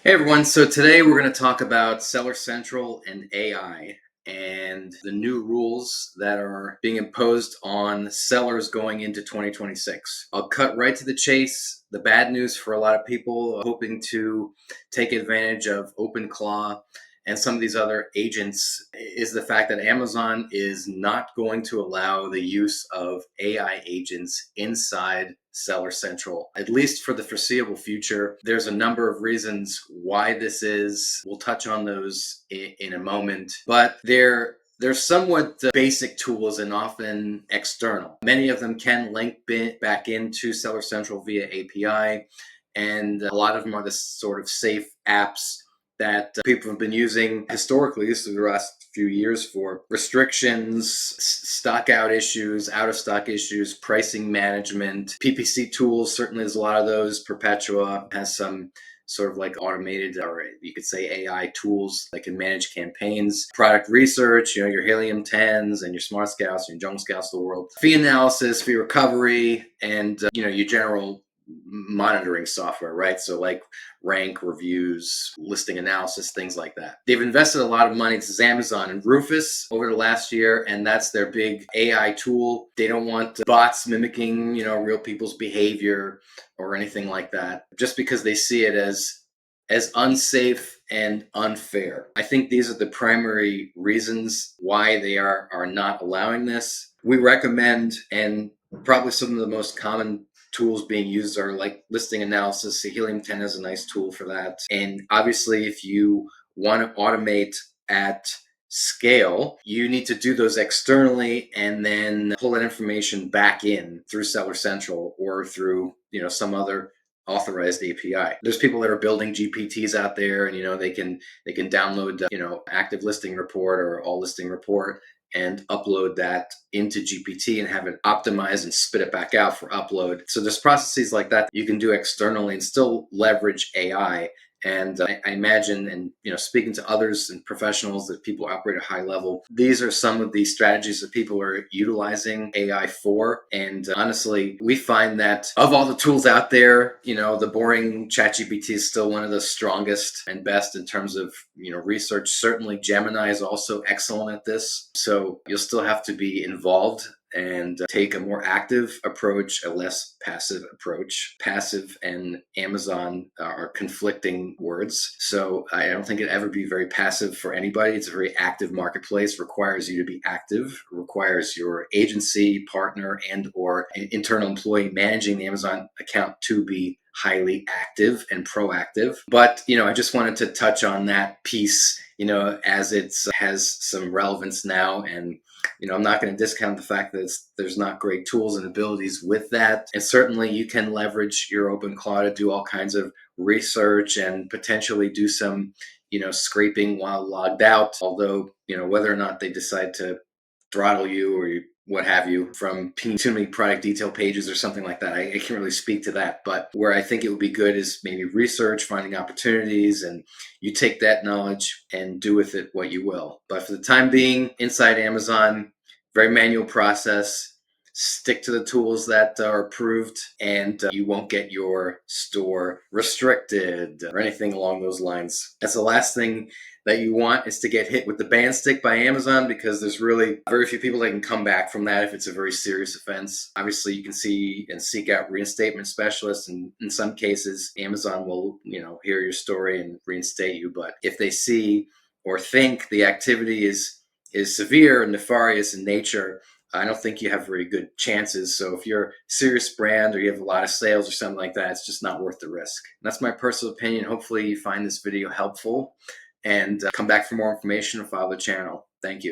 Hey everyone, so today we're going to talk about Seller Central and AI and the new rules that are being imposed on sellers going into 2026. I'll cut right to the chase. The bad news for a lot of people hoping to take advantage of OpenClaw and some of these other agents is the fact that Amazon is not going to allow the use of AI agents inside Seller Central, at least for the foreseeable future. There's a number of reasons why this is. We'll touch on those in a moment, but they're somewhat basic tools and often external. Many of them can link back into Seller Central via API, and a lot of them are the sort of safe apps that people have been using historically, this is the last few years, for restrictions, stock out issues, out of stock issues, pricing management, PPC tools. Certainly there's a lot of those. Perpetua has some sort of like automated, or you could say AI tools that can manage campaigns, product research, your Helium 10s and your Smart Scouts and your Junk Scouts of the world, fee analysis, fee recovery, and your general monitoring software, right? So like rank, reviews, listing analysis, things like that. They've invested a lot of money. This is Amazon and Rufus over the last year, and that's their big AI tool. They don't want bots mimicking, real people's behavior or anything like that, just because they see it as unsafe and unfair. I think these are the primary reasons why they are not allowing this. We recommend, and probably some of the most common tools being used are like listing analysis. The Helium 10 is a nice tool for that. And obviously, if you want to automate at scale, you need to do those externally and then pull that information back in through Seller Central or through some other authorized API. There's people that are building GPTs out there, and they can download active listing report or all listing report and upload that into GPT and have it optimized and spit it back out for upload. So there's processes like that you can do externally and still leverage AI. And I imagine, and speaking to others and professionals that people operate at a high level, these are some of the strategies that people are utilizing AI for. And honestly, we find that of all the tools out there, the boring ChatGPT is still one of the strongest and best in terms of research. Certainly, Gemini is also excellent at this. So you'll still have to be involved and take a more active approach, a less passive approach. Passive and Amazon are conflicting words. So I don't think it'd ever be very passive for anybody. It's a very active marketplace, requires you to be active, requires your agency, partner, and or an internal employee managing the Amazon account to be highly active and proactive. But, I just wanted to touch on that piece, as it has some relevance now. And I'm not going to discount the fact that there's not great tools and abilities with that. And certainly you can leverage your OpenClaw to do all kinds of research and potentially do some, scraping while logged out. Although, whether or not they decide to throttle you or what have you from too many product detail pages or something like that, I can't really speak to that. But where I think it would be good is maybe research, finding opportunities, and you take that knowledge and do with it what you will. But for the time being, inside Amazon, very manual process. Stick to the tools that are approved, and you won't get your store restricted or anything along those lines. That's the last thing that you want, is to get hit with the ban stick by Amazon, because there's really very few people that can come back from that if it's a very serious offense. Obviously, you can see and seek out reinstatement specialists, and in some cases, Amazon will, hear your story and reinstate you. But if they see or think the activity is severe and nefarious in nature, I don't think you have very good chances. So if you're a serious brand or you have a lot of sales or something like that, it's just not worth the risk. And that's my personal opinion. Hopefully you find this video helpful, and come back for more information and follow the channel. Thank you.